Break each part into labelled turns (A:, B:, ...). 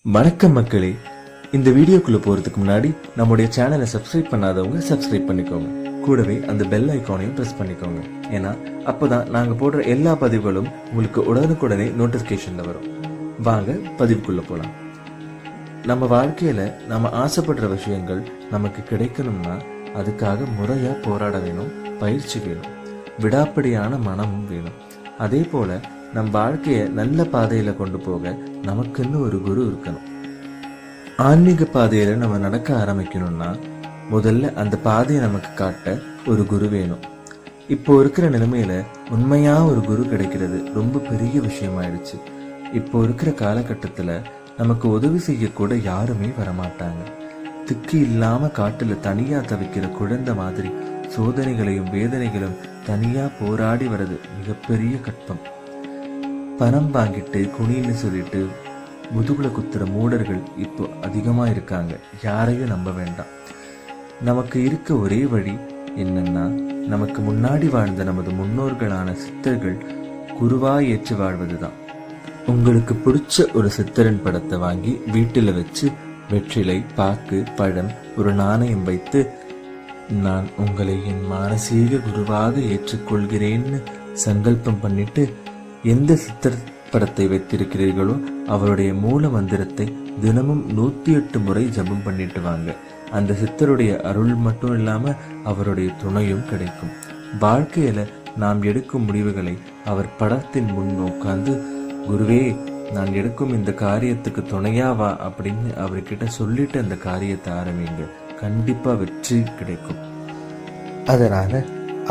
A: வணக்கம் மக்களே, இந்த வீடியோக்குள்ள போறதுக்கு முன்னாடி நம்முடைய சேனலை சப்ஸ்கிரைப் பண்ணாதவங்க சப்ஸ்கிரைப் பண்ணிக்கோங்க. கூடவே அந்த பெல் ஐக்கானையும் பிரஸ் பண்ணிக்கோங்க. ஏன்னா அப்பதான் நாங்க போடுற எல்லா பதிவுகளும் உங்களுக்கு உடனுக்குடனே நோட்டிபிகேஷன்ல வரும். வாங்க பதிவுக்குள்ள போலாம். நம்ம வாழ்க்கையில நம்ம ஆசைப்படுற விஷயங்கள் நமக்கு கிடைக்கணும்னா அதுக்காக முறையா போராட வேணும், பயிற்சி வேணும், விடாப்படியான மனமும் வேணும். அதே போல நம் வாழ்க்கையை நல்ல பாதையில கொண்டு போக நமக்குன்னு ஒரு குரு இருக்கணும். ஆன்மீக பாதையில நம்ம நடக்க ஆரம்பிக்கணும்னா முதல்ல அந்த பாதையை நமக்கு காட்ட ஒரு குரு வேணும். இப்போ இருக்கிற நிலைமையில உண்மையா ஒரு குரு கிடைக்கிறது ரொம்ப பெரிய விஷயமாயிடுச்சு. இப்போ இருக்கிற காலகட்டத்துல நமக்கு உதவி செய்யக்கூட யாருமே வரமாட்டாங்க. திக்கு இல்லாம காட்டுல தனியா தவிக்கிற குழந்தை மாதிரி சோதனைகளையும் வேதனைகளும் தனியா போராடி வர்றது மிகப்பெரிய கட்பம். பணம் வாங்கிட்டு குனின்னு சொல்லிட்டு முதுகுல குத்துற மூடர்கள் இப்போ அதிகமா இருக்காங்க. யாரையும் நம்ப வேண்டாம். நமக்கு இருக்க ஒரே வழி என்னன்னா, நமக்கு முன்னாடி வாழ்ந்த நமது முன்னோர்களான சித்தர்கள் குருவா ஏற்று வாழ்வதுதான். உங்களுக்கு பிடிச்ச ஒரு சித்தரின் படத்தை வாங்கி வீட்டில் வச்சு வெற்றிலை, பாக்கு, பழம், ஒரு நாணயம் வைத்து நான் உங்களை என் மானசீக குருவாக ஏற்றுக்கொள்கிறேன்னு சங்கல்பம் பண்ணிட்டு எந்த சித்தர் படத்தை வைத்திருக்கிறீர்களோ அவருடைய மூல மந்திரத்தை தினமும் 108 முறை ஜபம் பண்ணிட்டு வாங்க. அந்த சித்தருடைய அருள் மட்டும் இல்லாம அவருடைய துணையும் கிடைக்கும். வாழ்க்கையில நாம் எடுக்கும் முடிவுகளை அவர் படத்தின் முன் உட்கார்ந்து, குருவே நான் எடுக்கும் இந்த காரியத்துக்கு துணையாவா அப்படின்னு அவர்கிட்ட சொல்லிட்டு அந்த காரியத்தை ஆரம்பிங்க. கண்டிப்பா வெற்றி கிடைக்கும். அதனால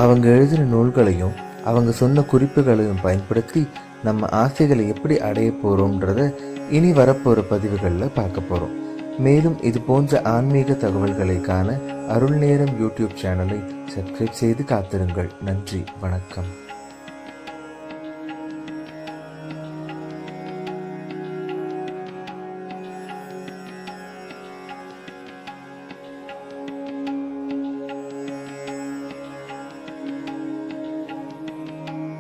A: அவங்க எழுதின நூல்களையும் அவங்க சொன்ன குறிப்புகளையும் பயன்படுத்தி நம்ம ஆசைகளை எப்படி அடைய போறோம்ன்றத இனி வரப்போற பதிவுகளில் பார்க்க போறோம். மேலும் இது போன்ற ஆன்மீக தகவல்களை காண அருள் நேரம் யூடியூப் சேனலை சப்ஸ்கிரைப் செய்து காத்திருங்கள். நன்றி, வணக்கம்.